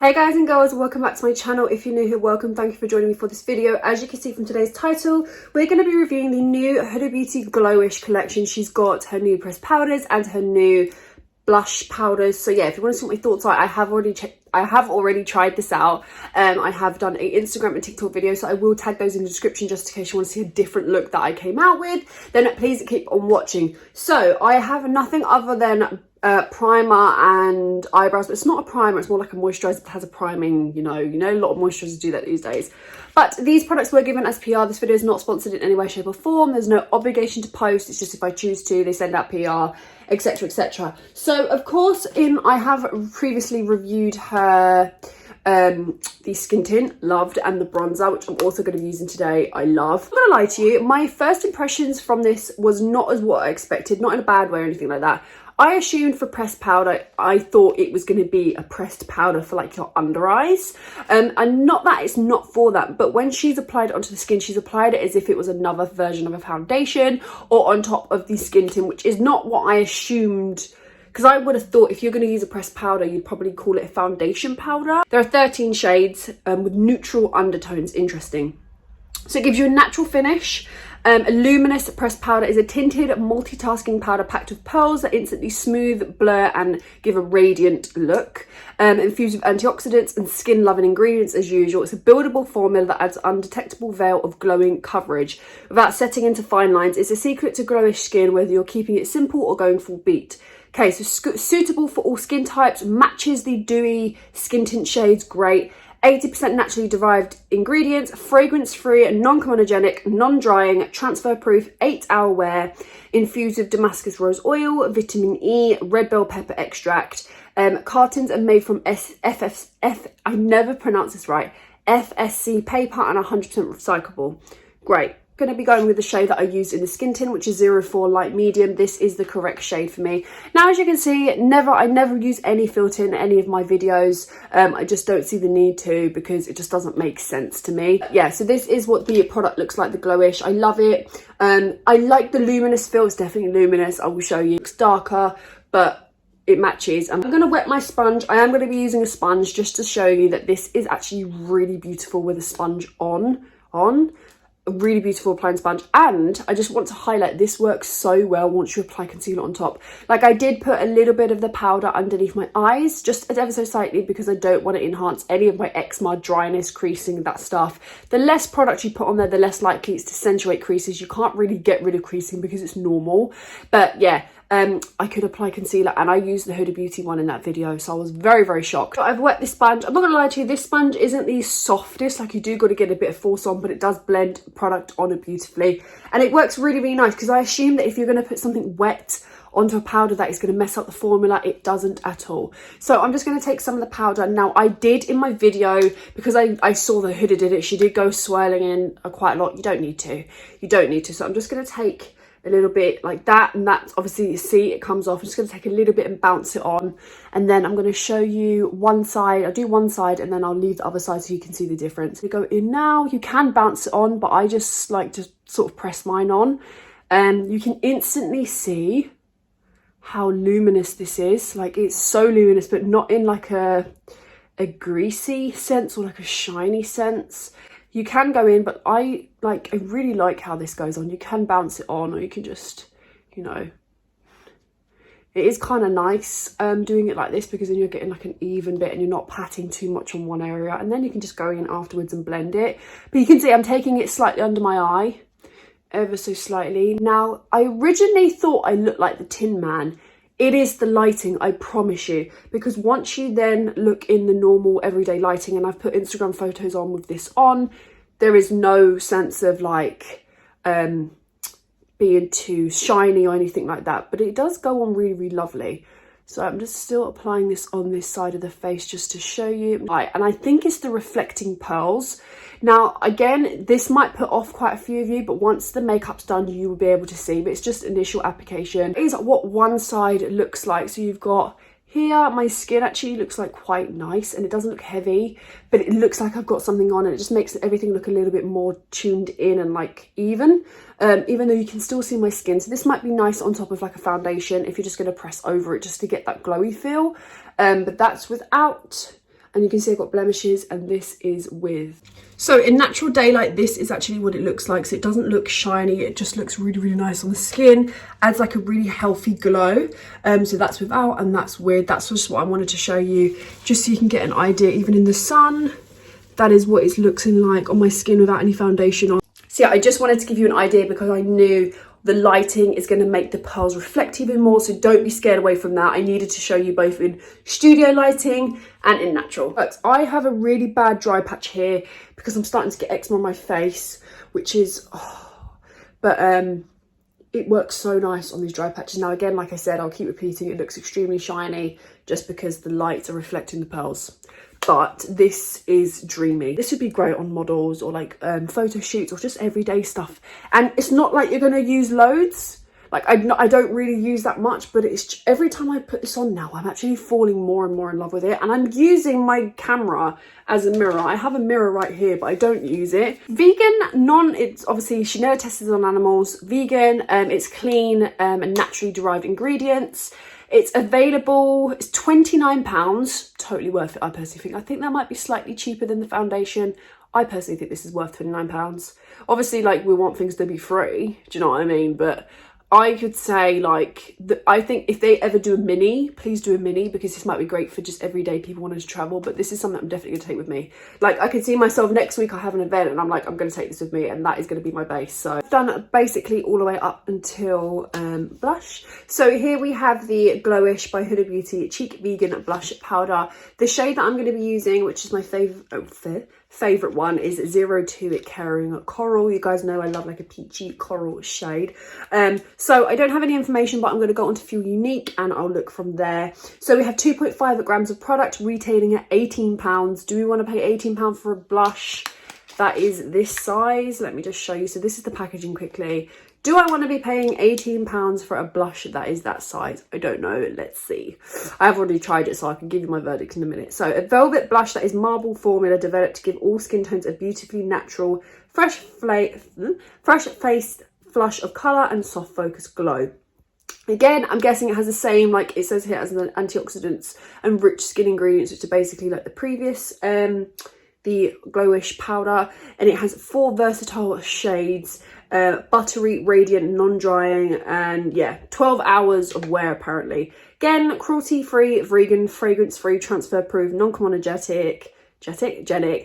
Hey guys and girls, welcome back to my channel. If you're new here, welcome. Thank you for joining me for this video. As you can see from today's title, we're going to be reviewing the new Huda Beauty Glowish collection. She's got her new pressed powders and her new blush powders. So yeah, if you want to see what my thoughts are, I have already tried this out. I have done an Instagram and TikTok video, so I will tag those in the description just in case you want to see a different look that I came out with. Then please keep on watching. So I have nothing other than primer and eyebrows, but it's not a primer, it's more like a moisturizer that has a priming, you know a lot of moisturizers do that these days. But these products were given as PR. This video is not sponsored in any way, shape or form. There's no obligation to post. It's just if I choose to, they send out PR, etc, etc. So of course I have previously reviewed her the skin tint, loved, and the bronzer, which I'm also going to be using today. I love. I'm not gonna lie to you, my first impressions from this was not as what I expected, not in a bad way or anything like that. I assumed for pressed powder, I thought it was going to be a pressed powder for like your under eyes. And not that it's not for that, but when she's applied it onto the skin, she's applied it as if it was another version of a foundation or on top of the skin tint, which is not what I assumed. Because I would have thought if you're going to use a pressed powder, you'd probably call it a foundation powder. There are 13 shades with neutral undertones. Interesting. So it gives you a natural finish. A luminous pressed powder is a tinted multitasking powder packed with pearls that instantly smooth, blur and give a radiant look. Infused with antioxidants and skin loving ingredients as usual. It's a buildable formula that adds undetectable veil of glowing coverage without setting into fine lines. It's a secret to glowish skin, whether you're keeping it simple or going full beat. Okay, so suitable for all skin types, matches the dewy skin tint shades, great. 80% naturally derived ingredients, fragrance-free, non-comedogenic, non-drying, transfer-proof, 8-hour wear, infused with Damascus rose oil, vitamin E, red bell pepper extract. Cartons are made from I never pronounce this right, FSC paper and 100% recyclable. Great. Going to be going with the shade that I used in the skin tint, which is 04 light medium. This is the correct shade for me. Now, as you can see, I never use any filter in any of my videos. I just don't see the need to, because it just doesn't make sense to me. Yeah, so this is what the product looks like, the Glowish. I love it. I like the luminous feel. It's definitely luminous. I will show you. It's darker, but it matches. I'm going to wet my sponge. I am going to be using a sponge just to show you that this is actually really beautiful with a sponge on. A really beautiful applying sponge. And I just want to highlight, this works so well once you apply concealer on top. Like, I did put a little bit of the powder underneath my eyes, just ever so slightly, because I don't want to enhance any of my eczema, dryness, creasing, that stuff. The less product you put on there, the less likely it's to accentuate creases. You can't really get rid of creasing because it's normal. But yeah, I could apply concealer, and I used the Huda Beauty one in that video, so I was very, very shocked. I've wet this sponge. I'm not gonna lie to you, this sponge isn't the softest, like you do got to get a bit of force on, but it does blend product on it beautifully. And it works really, really nice, because I assume that if you're gonna put something wet onto a powder that is going to mess up the formula, it doesn't at all. So I'm just going to take some of the powder. Now, I did in my video, because I saw that Huda did it, she did go swirling in quite a lot. You don't need to. So I'm just going to take a little bit like that, and that's obviously, you see it comes off. I'm just going to take a little bit and bounce it on, and then I'm going to show you one side. I'll do one side and then I'll leave the other side so you can see the difference. You go in now, you can bounce it on, but I just like to sort of press mine on, and you can instantly see how luminous this is. Like, it's so luminous, but not in like a greasy sense or like a shiny sense. You can go in, but I really like how this goes on. You can bounce it on, or you can just, it is kind of nice doing it like this, because then you're getting like an even bit and you're not patting too much on one area, and then you can just go in afterwards and blend it. But you can see I'm taking it slightly under my eye, ever so slightly. Now, I originally thought I looked like the Tin Man. It is the lighting, I promise you, because once you then look in the normal everyday lighting, and I've put Instagram photos on with this on, there is no sense of like being too shiny or anything like that, but it does go on really, really lovely. So I'm just still applying this on this side of the face just to show you. Right, and I think it's the reflecting pearls. Now, again, this might put off quite a few of you, but once the makeup's done, you will be able to see, but it's just initial application. It is what one side looks like. So you've got here, my skin actually looks like quite nice, and it doesn't look heavy, but it looks like I've got something on, and it just makes everything look a little bit more tuned in and like even though you can still see my skin. So this might be nice on top of like a foundation if you're just going to press over it just to get that glowy feel, but that's without and you can see I've got blemishes, and this is with. So in natural daylight, this is actually what it looks like. So it doesn't look shiny, it just looks really, really nice on the skin. Adds like a really healthy glow. So that's without and that's with. That's just what I wanted to show you, just so you can get an idea. Even in the sun, that is what it's looking like on my skin without any foundation on. So yeah, I just wanted to give you an idea because I knew the lighting is going to make the pearls reflect even more, so don't be scared away from that. I needed to show you both in studio lighting and in natural. But I have a really bad dry patch here because I'm starting to get eczema on my face, which is, it works so nice on these dry patches. Now again, like I said, I'll keep repeating, it looks extremely shiny just because the lights are reflecting the pearls. But this is dreamy. This would be great on models or like photo shoots or just everyday stuff. And it's not like you're going to use loads. Like I don't really use that much, but it's every time I put this on now, I'm actually falling more and more in love with it. And I'm using my camera as a mirror. I have a mirror right here, but I don't use it. Vegan, it's obviously, she never tested it on animals. Vegan, it's clean and naturally derived ingredients. It's available, it's £29, totally worth it, I personally think. I think that might be slightly cheaper than the foundation. I personally think this is worth £29. Obviously, like, we want things to be free, do you know what I mean? But I could say, like, I think if they ever do a mini, please do a mini, because this might be great for just everyday people wanting to travel. But this is something I'm definitely going to take with me. Like, I could see myself next week, I have an event, and I'm like, I'm going to take this with me, and that is going to be my base. So I've done basically all the way up until blush. So here we have the Glowish by Huda Beauty Cheek Vegan Blush Powder. The shade that I'm going to be using, which is my favorite one, is 02 Caring Coral. You guys know I love like a peachy coral shade. So I don't have any information, but I'm going to go onto Feel Unique and I'll look from there. So we have 2.5 grams of product retailing at £18. Do we want to pay £18 for a blush that is this size? Let me just show you. So this is the packaging quickly. Do I want to be paying £18 for a blush that is that size? I don't know. Let's see. I've already tried it, so I can give you my verdict in a minute. So a velvet blush that is marble formula developed to give all skin tones a beautifully natural, fresh-faced flush of colour and soft focus glow. Again, I'm guessing it has the same, like it says here, as an antioxidants and rich skin ingredients, which are basically like the previous, the Glowish powder. And it has 4 versatile shades, buttery, radiant, non-drying, and yeah, 12 hours of wear apparently. Again, cruelty-free, vegan, fragrance-free, transfer-proof, non-comedogenic,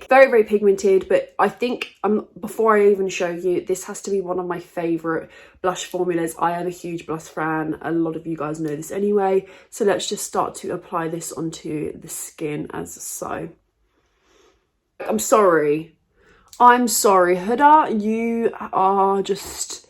very, very pigmented. But I think before I even show you, this has to be one of my favorite blush formulas. I am a huge blush fan. A lot of you guys know this anyway. So let's just start to apply this onto the skin as so. I'm sorry, Huda, you are just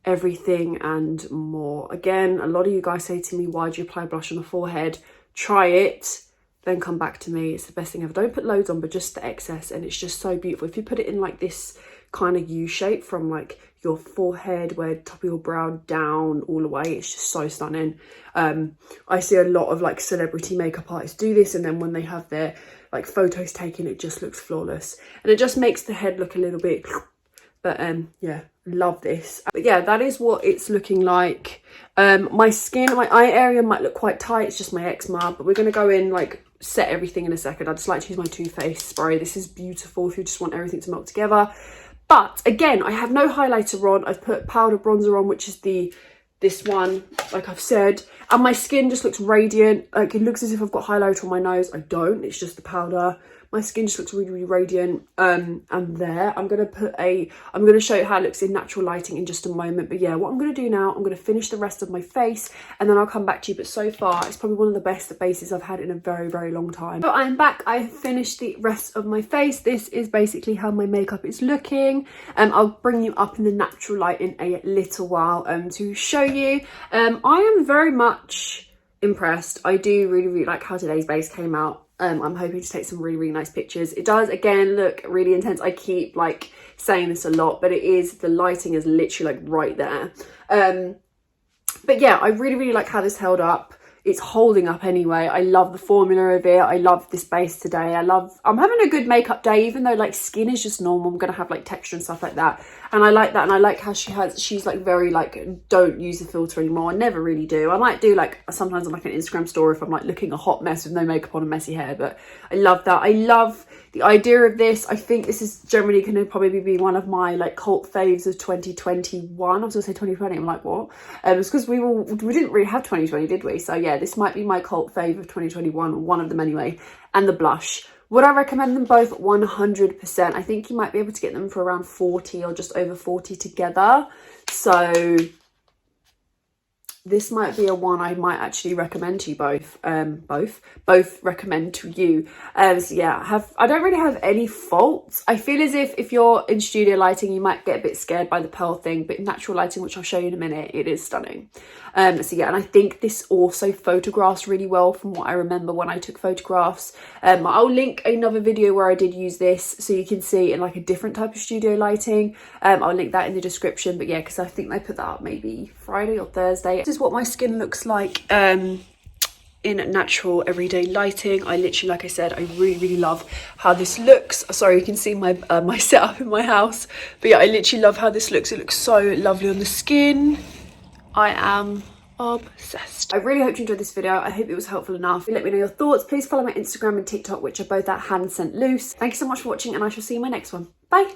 everything and more. Again, a lot of you guys say to me, why do you apply blush on the forehead? Try it, then come back to me. It's the best thing ever. Don't put loads on, but just the excess, and it's just so beautiful. If you put it in like this kind of U shape from like your forehead, where top of your brow down all the way, it's just so stunning. I see a lot of like celebrity makeup artists do this, and then when they have their like photos taken, it just looks flawless, and it just makes the head look a little bit, but yeah, love this. But yeah, that is what it's looking like. My skin, my eye area might look quite tight, it's just my eczema, but we're going to go in, like, set everything in a second. I just like to use my Too Faced spray. This is beautiful if you just want everything to melt together. But again, I have no highlighter on. I've put powder bronzer on, which is this one, like I've said, and my skin just looks radiant. Like, it looks as if I've got highlighter on my nose. I don't, it's just the powder. My skin just looks really, really radiant. And there, I'm going to show you how it looks in natural lighting in just a moment. But yeah, what I'm going to do now, I'm going to finish the rest of my face and then I'll come back to you. But so far, it's probably one of the best bases I've had in a very, very long time. So I'm back. I finished the rest of my face. This is basically how my makeup is looking. I'll bring you up in the natural light in a little while to show you. I am very much impressed. I do really, really like how today's base came out. I'm hoping to take some really, really nice pictures. It does, again, look really intense. I keep like saying this a lot, but it is, the lighting is literally like right there. But yeah, I really, really like how this held up. it's holding up anyway. I love the formula of it. I love this base today. I'm having a good makeup day, even though like skin is just normal. I'm gonna have like texture and stuff like that, and I like that. And I like how she's like very like, don't use the filter anymore. I never really do. I might do like sometimes on like an Instagram story if I'm like looking a hot mess with no makeup on and messy hair, but I love that. I love the idea of this. I think this is generally going to probably be one of my like cult faves of 2021. I was gonna say 2020. I'm like, what? It's because we didn't really have 2020, did we? So yeah, this might be my cult fave of 2021, one of them anyway. And the blush. Would I recommend them both? 100%. I think you might be able to get them for around 40 or just over 40 together. So this might be a one I might actually recommend to you both. Both recommend to you. So yeah, I don't really have any faults. I feel as if you're in studio lighting, you might get a bit scared by the pearl thing, but in natural lighting, which I'll show you in a minute, it is stunning. So yeah, and I think this also photographs really well from what I remember when I took photographs. I'll link another video where I did use this so you can see in like a different type of studio lighting. I'll link that in the description, but yeah, because I think they put that up maybe Friday or Thursday. This is what my skin looks like in natural everyday lighting. I literally, like I said, I really love how this looks. Sorry, you can see my my setup in my house, but yeah, I literally love how this looks. It looks so lovely on the skin. I am obsessed. I really hope you enjoyed this video. I hope it was helpful enough. Let me know your thoughts. Please follow my Instagram and TikTok, which are both at Hand Scent Loose. Thank you so much for watching, and I shall see you in my next one. Bye.